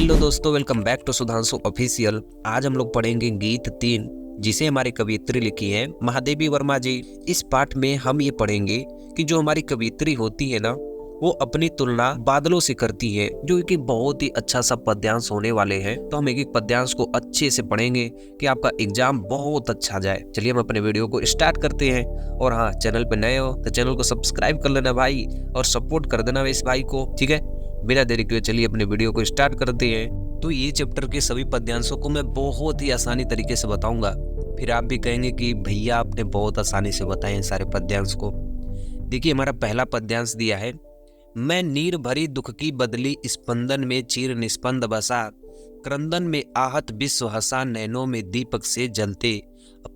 Hello दोस्तों, welcome back to Sudhanshu official. आज हम लोग पढ़ेंगे गीत 3, जिसे हमारी कवियत्री लिखी है महादेवी वर्मा जी। इस पाठ में हम ये पढ़ेंगे कि जो हमारी कवियत्री होती है ना, वो अपनी तुलना बादलों से करती है, जो कि बहुत ही अच्छा सा पद्यांश होने वाले हैं। तो हम एक एक पद्यांश को अच्छे से पढ़ेंगे कि आपका एग्जाम बहुत अच्छा जाए। चलिए हम अपने वीडियो को स्टार्ट करते हैं। और हाँ, चैनल पे नए हो तो चैनल को सब्सक्राइब कर लेना भाई, और सपोर्ट कर देना इस भाई को, ठीक है। बिना देरी के चलिए अपने वीडियो को स्टार्ट करते हैं। तो ये चैप्टर के सभी पद्यांशों को मैं बहुत ही आसानी तरीके से बताऊंगा, फिर आप भी कहेंगे कि भैया आपने बहुत आसानी से बताए हैं सारे पद्यांश को। देखिए, हमारा पहला पद्यांश दिया है, मैं नीर भरी दुख की बदली स्पंदन में चीर निस्पंद बसा, क्रंदन में आहत विश्व हसा, नैनों में दीपक से जलते,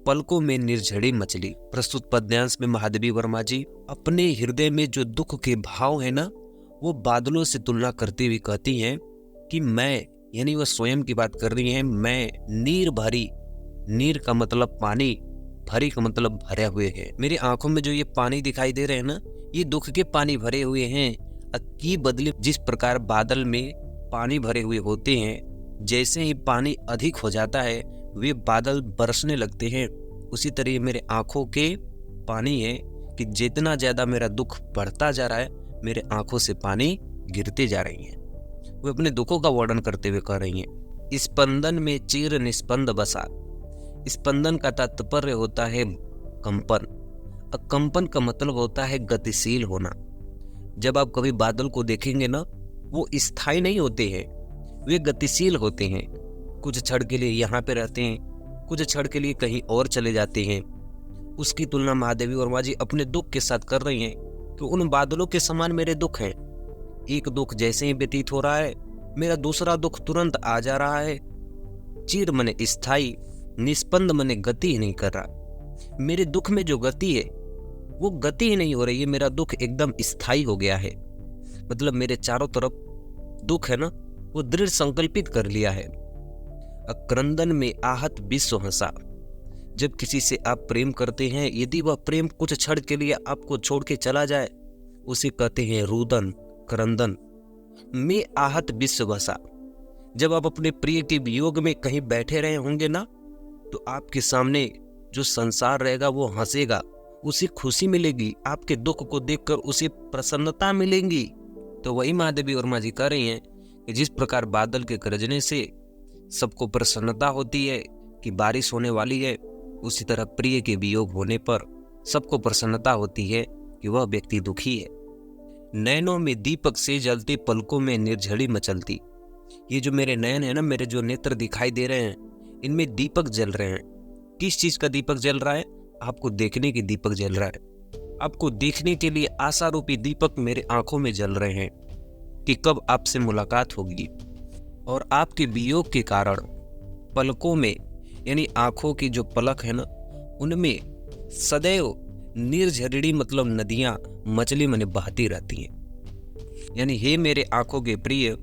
पलकों में निर्झड़ी मचली। प्रस्तुत पद्यांश में महादेवी वर्मा जी अपने हृदय में जो दुख के भाव है ना, वो बादलों से तुलना करती हुई कहती हैं कि मैं, यानी वह स्वयं की बात कर रही हैं, मैं नीर भरी, नीर का मतलब पानी, भरी का मतलब भरे हुए है। मेरी आंखों में जो ये पानी दिखाई दे रहे हैं ना, ये दुख के पानी भरे हुए हैं। की बदली, जिस प्रकार बादल में पानी भरे हुए होते हैं, जैसे ही पानी अधिक हो जाता है वे बादल बरसने लगते हैं, उसी तरह मेरे आंखों के पानी है कि जितना ज्यादा मेरा दुख बढ़ता जा रहा है, मेरे आंखों से पानी गिरते जा रही हैं। वे अपने दुखों का वर्णन करते हुए कह रही हैं, स्पंदन में चीर निस्पंद बसा। स्पंदन का तात्पर्य होता है कंपन। कंपन का मतलब होता है गतिशील होना। जब आप कभी बादल को देखेंगे ना, वो स्थायी नहीं होते हैं, वे गतिशील होते हैं। कुछ क्षण के लिए यहाँ पे रहते हैं, कुछ क्षण के लिए कहीं और चले जाते हैं। उसकी तुलना महादेवी वर्मा जी अपने दुख के साथ कर रही हैं कि उन बादलों के समान मेरे दुख हैं। एक दुख जैसे ही व्यतीत हो रहा है, मेरा दूसरा दुख तुरंत आ जा रहा है। चीर मने स्थायी, निस्पंद मने गति ही नहीं कर रहा। मेरे दुख में जो गति है वो गति ही नहीं हो रही है, मेरा दुख एकदम स्थायी हो गया है। मतलब मेरे चारों तरफ दुख है ना, वो दृढ़ संकल्पित कर लिया है। क्रंदन में आहत विश्व हंसा। जब किसी से आप प्रेम करते हैं, यदि वह प्रेम कुछ क्षण के लिए आपको छोड़ के चला जाए, उसे कहते हैं रुदन, क्रंदन में आहत विश्व हंसा। जब आप अपने प्रिय के वियोग में कहीं बैठे रहे होंगे ना, तो आपके सामने जो संसार रहेगा वो हंसेगा, उसे खुशी मिलेगी, आपके दुख को देखकर उसे प्रसन्नता मिलेगी। तो वही महादेवी वर्मा जी कह रही हैं कि जिस प्रकार बादल के गरजने से सबको प्रसन्नता होती है कि बारिश होने वाली है, उसी तरह प्रिय के वियोग होने पर सबको प्रसन्नता होती है कि वह व्यक्ति दुखी है। नैनों में दीपक से जलते, पलकों में निर्झड़ी मचलती। ये जो मेरे नयन है ना, मेरे जो नेत्र दिखाई दे रहे हैं, इनमें दीपक जल रहे हैं। किस चीज का दीपक जल रहा है? आपको देखने की दीपक जल रहा है। आपको देखने के लिए आशा रूपी दीपक मेरे आंखों में जल रहे हैं कि कब आपसे मुलाकात होगी। और आपके वियोग के कारण पलकों में, यानी आंखों की जो पलक है ना, उनमें सदैव निर्झरिणी मतलब नदियां, मछली मने बहती रहती हैं। यानी हे मेरे आंखों के प्रिय,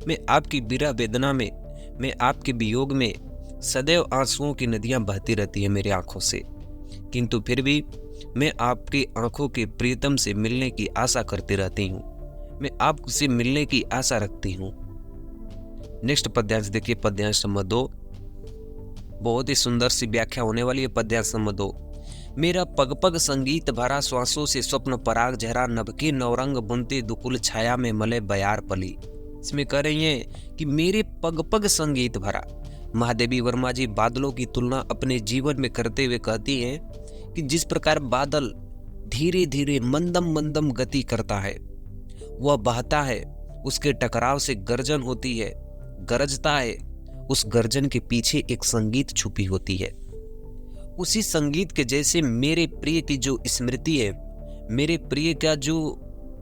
मैं आपकी विरह वेदना में, मैं आपके वियोग में सदैव आंसुओं की नदियां बहती रहती हैं मेरे आंखों से, किंतु फिर भी मैं आपकी आंखों के प्रियतम से मिलने की आशा करती रहती हूँ। मैं आपसे मिलने की आशा रखती हूँ। नेक्स्ट पद्यांश देखिए, पद्यांश नंबर 2। बहुत ही सुंदर सी व्याख्या होने वाली है पद्यांश नंबर 2। मेरा पग पग संगीत भरा, श्वासों से स्वप्न पराग झरा, नभके नवरंग बुनते, दुकुल छाया में मले बयार पली। इसमें कह रही हैं कि मेरे पग पग संगीत भरा। महादेवी वर्मा जी बादलों की तुलना अपने जीवन में करते हुए कहती हैं कि जिस प्रकार बादल धीरे धीरे मंदम मंदम गति करता है, वह बहता है, उसके टकराव से गर्जन होती है, गरजता है, उस गर्जन के पीछे एक संगीत छुपी होती है। उसी संगीत के जैसे मेरे प्रिय की जो स्मृति है, मेरे प्रिय का जो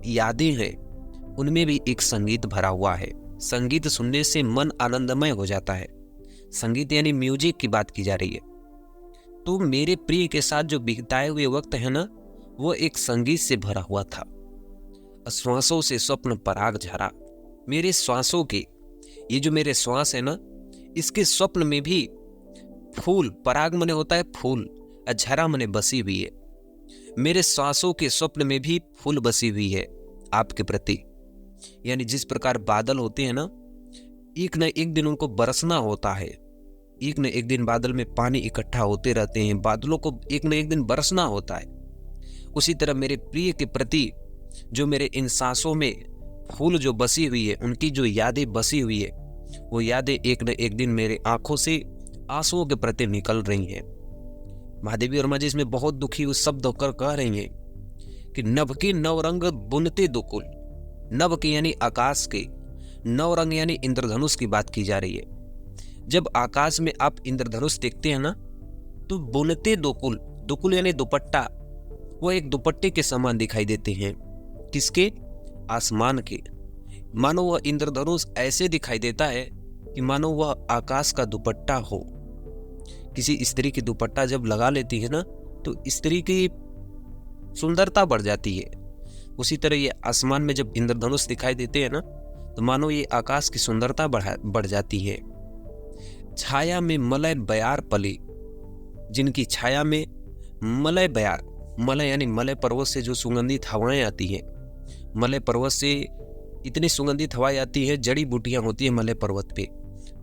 यादें हैं, उनमें भी एक संगीत भरा हुआ है। संगीत सुनने से मन आनंदमय हो जाता है। संगीत यानी म्यूजिक की बात की जा रही है। तो मेरे प्रिय के साथ जो बिताए हुए वक्त है ना, वो एक संगीत से भरा हुआ था। श्वासों से स्वप्न पराग झरा। मेरे श्वासों के, ये जो मेरे श्वास है ना, इसके स्वप्न में भी फूल, पराग मने होता है फूल, झरा मने बसी हुई है। मेरे श्वासों के स्वप्न में भी फूल बसी हुई है आपके प्रति। यानी जिस प्रकार बादल होते हैं ना, एक न एक दिन उनको बरसना होता है। एक न एक दिन बादल में पानी इकट्ठा होते रहते हैं, बादलों को एक न एक दिन बरसना होता है। उसी तरह मेरे प्रिय के प्रति जो मेरे इन सांसों में फूल जो बसी हुई है, उनकी जो यादें बसी हुई है, वो यादें एक न एक दिन मेरे आंखों से आंसुओं के प्रति निकल रही हैं। महादेवी वर्मा जी इसमें बहुत दुखी उस शब्द होकर कह रही हैं कि नभ के नवरंग बुनते दुकुल। नभ के यानी आकाश के, नवरंग यानी इंद्रधनुष की बात की जा रही है। जब आकाश में आप इंद्रधनुष देखते हैं ना, तो बुनते दुकुल, दुकुल यानी दुपट्टा, वो एक दुपट्टे के समान दिखाई देते हैं। किसके? आसमान के। मानो वह इंद्रधनुष ऐसे दिखाई देता है कि मानो वह आकाश का दुपट्टा हो। किसी स्त्री की दुपट्टा जब लगा लेती है ना, तो स्त्री की सुंदरता बढ़ जाती है। उसी तरह ये आसमान में जब इंद्रधनुष दिखाई देते हैं ना, तो मानो ये आकाश की सुंदरता बढ़ जाती है। छाया में मलय बयार पली, जिनकी छाया में मलय बयार, मलय यानी मलय पर्वत से जो सुगंधित हवाएं आती हैं, मलय पर्वत से इतनी सुगंधित हवाएं आती है, जड़ी बूटियां होती है मलय पर्वत पे।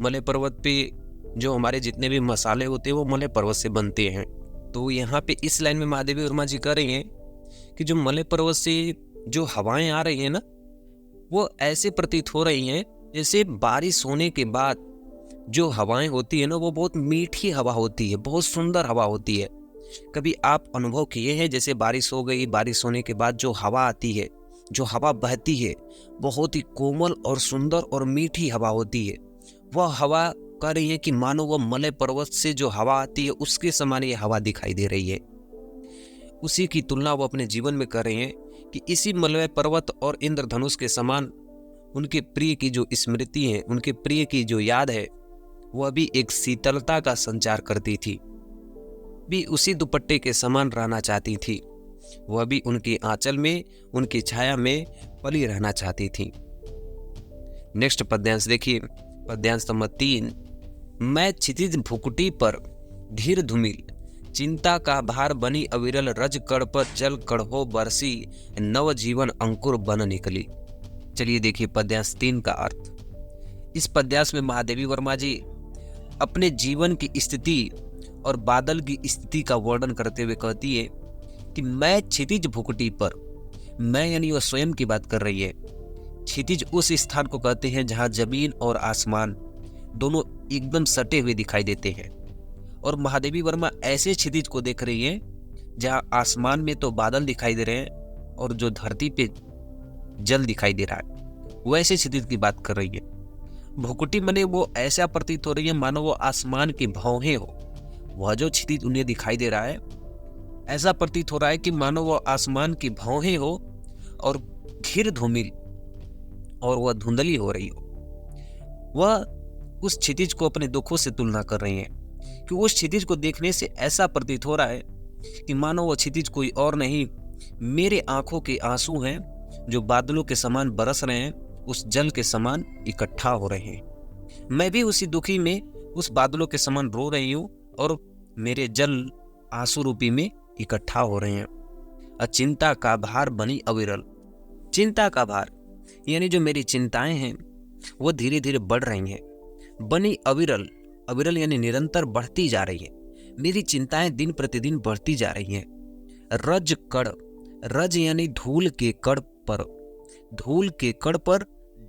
मलय पर्वत पे जो हमारे जितने भी मसाले होते हैं वो मलय पर्वत से बनते हैं। तो यहाँ पे इस लाइन में महादेवी वर्मा जी कह रही हैं कि जो मलय पर्वत से जो हवाएं आ रही हैं ना, वो ऐसे प्रतीत हो रही हैं जैसे बारिश होने के बाद जो हवाएं होती है ना, वो बहुत मीठी हवा होती है, बहुत सुंदर हवा होती है। कभी आप अनुभव किए हैं जैसे बारिश हो गई, बारिश होने के बाद जो हवा आती है, जो हवा बहती है, बहुत ही कोमल और सुंदर और मीठी हवा होती है। वह हवा कह रही है कि मानो वह मलय पर्वत से जो हवा आती है उसके समान ये हवा दिखाई दे रही है। उसी की तुलना वो अपने जीवन में कर रहे हैं कि इसी मलय पर्वत और इंद्रधनुष के समान उनके प्रिय की जो स्मृति है, उनके प्रिय की जो याद है, वह भी एक शीतलता का संचार करती थी, भी उसी दुपट्टे के समान रहना चाहती थी। वह भी उनके आंचल में, उनकी छाया में पली रहना चाहती थी। नेक्स्ट पद्यांश देखिए, पद्यांश नंबर 3। मैं क्षितिज भुकुटी पर धीर धुमिल, चिंता का भार बनी अविरल, रज कड़ पर जल कड़हो बरसी, नव जीवन अंकुर बन निकली। चलिए देखिए पद्यांश 3 का अर्थ। इस पद्यांश में महादेवी वर्मा जी अपने जीवन की स्थिति और बादल की स्थिति का वर्णन करते हुए कहती है कि मैं क्षितिज भुकुटी पर, मैं यानी वह स्वयं की बात कर रही है। क्षितिज उस स्थान को कहते हैं जहां जमीन और आसमान दोनों एकदम सटे हुए दिखाई देते हैं, और महादेवी वर्मा ऐसे क्षितिज को देख रही है जहां आसमान में तो बादल दिखाई दे रहे हैं और जो धरती पे जल दिखाई दे रहा है, वैसे क्षितिज की बात कर रही है। भुकुटी मने वो ऐसा प्रतीत हो रही है मानो वो आसमान की भौहें हो। वह जो क्षितिज उन्हें दिखाई दे रहा है, ऐसा प्रतीत हो रहा है कि मानो वह आसमान की भौहें हो और घिर धूमिल, और वह धुंधली हो रही हो। वह उस क्षितिज को अपने दुखों से तुलना कर रही है कि उस क्षितिज को देखने से ऐसा प्रतीत हो रहा है कि मानो वह क्षितिज कोई और नहीं, मेरे आंखों के आंसू हैं जो बादलों के समान बरस रहे हैं, उस जल के समान इकट्ठा हो रहे हैं। मैं भी उसी दुखी में उस बादलों के समान रो रही हूँ और मेरे जल आंसू रूपी में इकट्ठा हो रहे हैं। अचिंता का भार बनी अविरल, चिंता का भार यानी जो मेरी चिंताएं हैं वो धीरे धीरे बढ़ रही हैं। बनी अविरल, अविरल यानी निरंतर बढ़ती जा रही है। मेरी चिंताएं दिन प्रतिदिन बढ़ती जा रही हैं। रज कड़, रज यानी धूल के कड़ पर, धूल के कड़ पर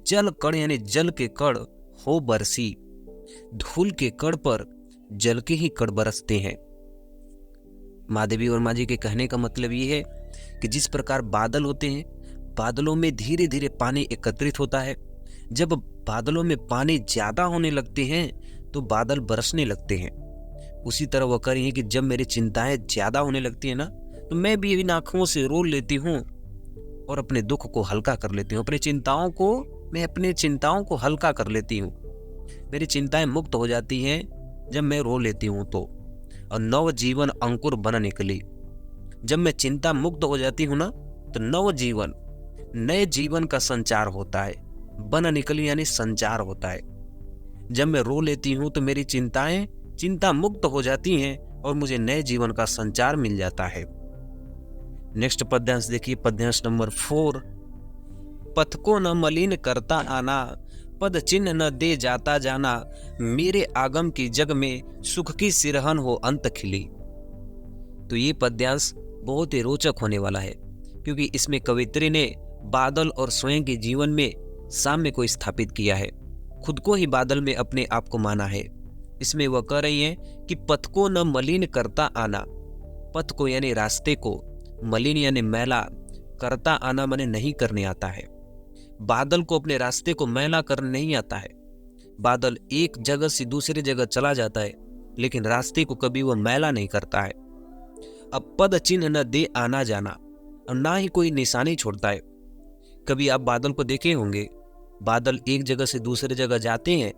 जल कड़ यानी जल के कड़ हो बरसी, धूल के कड़ पर जल के ही कड़ बरसते हैं। महादेवी वर्मा जी के कहने का मतलब ये है कि जिस प्रकार बादल होते हैं, बादलों में धीरे धीरे पानी एकत्रित होता है। जब बादलों में पानी ज्यादा होने लगते हैं तो बादल बरसने लगते हैं। उसी तरह वह कह रही है कि जब मेरी चिंताएं ज्यादा होने लगती है ना, तो मैं भी इन आंखों से रो लेती हूँ और अपने दुख को हल्का कर लेती हूँ। मैं अपने चिंताओं को हल्का कर लेती हूँ। मेरी चिंताएं मुक्त हो जाती हैं जब मैं रो लेती हूँ तो। और नव जीवन अंकुर बन निकली, जब मैं चिंता मुक्त हो जाती हूँ ना, तो नव जीवन, नए जीवन का संचार होता है। बन निकली यानी संचार होता है। जब मैं रो लेती हूँ तो मेरी चिंताएं चिंता मुक्त हो जाती हैं और मुझे नए जीवन का संचार मिल जाता है। नेक्स्ट पद्यांश देखिए, पद्यांश नंबर 4। पथ को न मलिन करता आना, पद चिन्ह न दे जाता जाना, मेरे आगम की जग में सुख की सिरहन हो अंत खिली। तो ये पद्यांश बहुत ही रोचक होने वाला है, क्योंकि इसमें कवित्री ने बादल और स्वयं के जीवन में साम्य को स्थापित किया है। खुद को ही बादल में अपने आप को माना है। इसमें वह कह रही है कि पथ को न मलिन करता आना, पथ को यानी रास्ते को, मलिन यानी मैला, करता आना माने नहीं करने आता है। बादल को अपने रास्ते को मैला करने नहीं आता है। बादल एक जगह से दूसरी जगह चला जाता है, लेकिन रास्ते को कभी वह मैला नहीं करता है। अब पद चिन्ह न दे आना जाना, और ना ही कोई निशानी छोड़ता है। कभी आप बादल को देखे होंगे, बादल एक जगह से दूसरी जगह जाते हैं,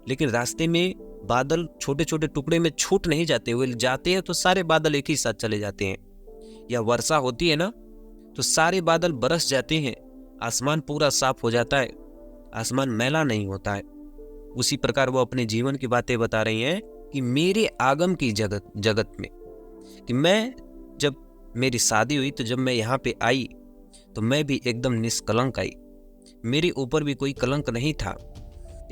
लेकिन रास्ते में बादल छोटे छोटे टुकड़े में छूट नहीं जाते, वे जाते हैं तो सारे बादल एक ही साथ चले जाते हैं। या वर्षा होती है ना, तो सारे बादल बरस जाते हैं, आसमान पूरा साफ हो जाता है, आसमान मैला नहीं होता है। उसी प्रकार वो अपने जीवन की बातें बता रही हैं कि मेरे आगम की जगत में, कि मैं जब मेरी शादी हुई तो जब मैं यहाँ पे आई तो मैं भी एकदम निष्कलंक आई, मेरे ऊपर भी कोई कलंक नहीं था।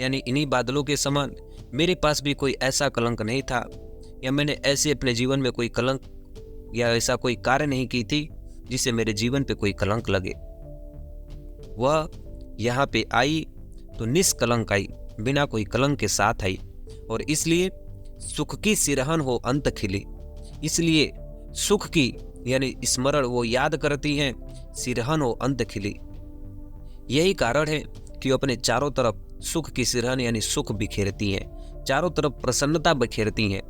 यानी इन्हीं बादलों के समान मेरे पास भी कोई ऐसा कलंक नहीं था, या मैंने ऐसे अपने जीवन में कोई कलंक या ऐसा कोई कार्य नहीं की थी जिससे मेरे जीवन पे कोई कलंक लगे। वह यहाँ पे आई तो निष्कलंक आई, बिना कोई कलंक के साथ आई, और इसलिए सुख की सिरहन हो अंत खिली। इसलिए सुख की यानी स्मरण वो याद करती हैं, सिरहन हो अंत खिली। यही कारण है कि वो अपने चारों तरफ सुख की सिरहन यानी सुख बिखेरती हैं, चारों तरफ प्रसन्नता बिखेरती हैं।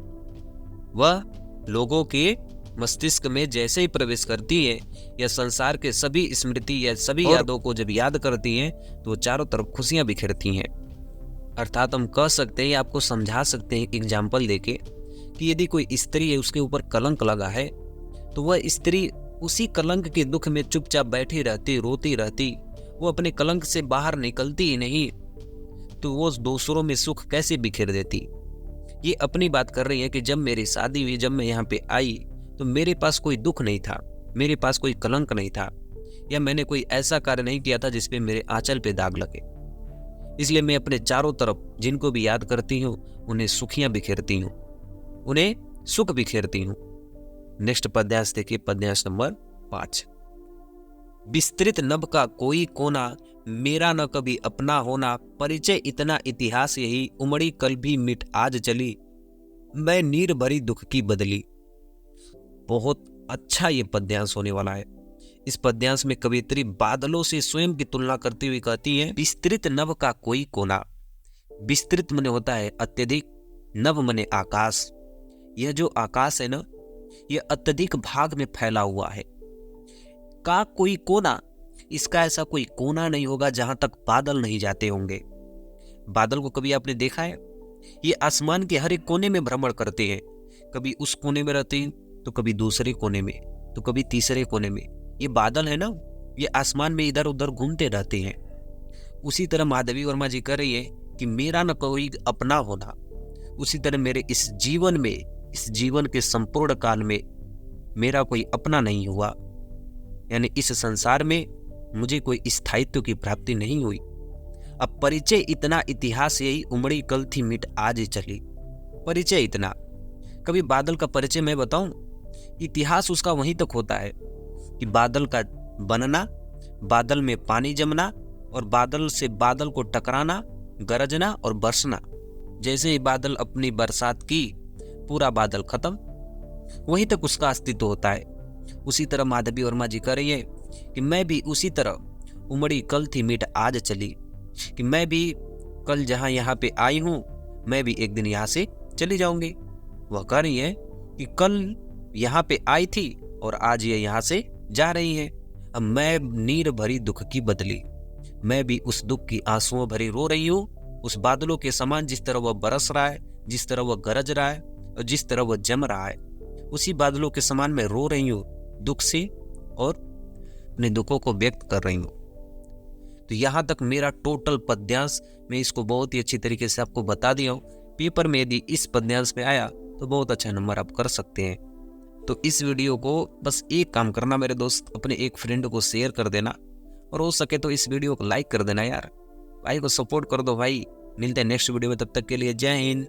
वह लोगों के मस्तिष्क में जैसे ही प्रवेश करती है, या संसार के सभी स्मृति या सभी यादों को जब याद करती हैं, तो वो चारों तरफ खुशियां बिखेरती हैं। अर्थात हम कह सकते हैं, आपको समझा सकते हैं एग्जाम्पल देके, कि यदि कोई स्त्री है, उसके ऊपर कलंक लगा है, तो वह स्त्री उसी कलंक के दुख में चुपचाप बैठी रहती, रोती रहती, वो अपने कलंक से बाहर निकलती ही नहीं, तो वो दूसरों में सुख कैसे बिखेर देती। ये अपनी बात कर रही है कि जब मेरी शादी हुई, जब मैं यहाँ पे आई, तो मेरे पास कोई दुख नहीं था, मेरे पास कोई कलंक नहीं था, या मैंने कोई ऐसा कार्य नहीं किया था जिसपे मेरे आंचल पे दाग लगे। इसलिए मैं अपने चारों तरफ जिनको भी याद करती हूँ, उन्हें सुखियां बिखेरती हूँ, उन्हें सुख बिखेरती हूँ। नेक्स्ट पद्यांश देखिए, पद्यांश नंबर 5। विस्तृत नभ का कोई कोना, मेरा न कभी अपना होना, परिचय इतना इतिहास यही, उमड़ी कल भी मिट आज चली, मैं नीर भरी दुख की बदली। बहुत अच्छा ये पद्यांश होने वाला है। इस पद्यांश में कवियत्री बादलों से स्वयं की तुलना करती हुई कहती है, विस्तृत नभ का कोई कोना। विस्तृत मने होता है अत्यधिक, नभ मने आकाश। यह जो आकाश है ना, यह अत्यधिक भाग में फैला हुआ है। का कोई कोना, इसका ऐसा कोई कोना नहीं होगा जहां तक बादल नहीं जाते होंगे। बादल को कभी आपने देखा है? ये आसमान के हर एक कोने में भ्रमण करते हैं, कभी उस कोने में रहते हैं, तो कभी दूसरे कोने में, तो कभी तीसरे कोने में। ये बादल है ना, ये आसमान में इधर उधर घूमते रहते हैं। उसी तरह महादेवी वर्मा जी कह रही है कि मेरा न कोई अपना होना, उसी तरह मेरे इस जीवन में, इस जीवन के संपूर्ण काल में मेरा कोई अपना नहीं हुआ, यानी इस संसार में मुझे कोई स्थायित्व की प्राप्ति नहीं हुई। अब परिचय इतना इतिहास यही, उमड़ी कल थी मिट आज चली। परिचय इतना, कभी बादल का परिचय मैं बताऊं, इतिहास उसका वहीं तक होता है कि बादल का बनना, बादल में पानी जमना, और बादल से बादल को टकराना, गरजना और बरसना। जैसे ही बादल अपनी बरसात की, पूरा बादल खत्म, वहीं तक उसका अस्तित्व होता है। उसी तरह माधवी वर्मा जी कह रही है कि मैं भी उसी तरह उमड़ी कल थी मिट आज चली, कि मैं भी कल जहां यहाँ पे आई हूं, मैं भी एक दिन यहाँ से चली जाऊंगी। वह कह रही है कि कल यहाँ पे आई थी और आज ये यहाँ से जा रही है। अब मैं नीर भरी दुख की बदली, मैं भी उस दुख की आंसुओं भरी रो रही हूँ, उस बादलों के समान जिस तरह वह बरस रहा है, जिस तरह वह गरज रहा है और जिस तरह वह जम रहा है, उसी बादलों के समान मैं रो रही हूँ दुख से, और अपने दुखों को व्यक्त कर रही हूँ। तो यहाँ तक मेरा टोटल पद्यांश, मैं इसको बहुत ही अच्छी तरीके से आपको बता दिया हूँ। पेपर में यदि इस पद्यांश में आया तो बहुत अच्छा नंबर आप कर सकते हैं। तो इस वीडियो को बस एक काम करना मेरे दोस्त, अपने एक फ्रेंड को शेयर कर देना, और हो सके तो इस वीडियो को लाइक कर देना यार। भाई को सपोर्ट कर दो भाई। मिलते हैं नेक्स्ट वीडियो में, तब तक के लिए जय हिंद।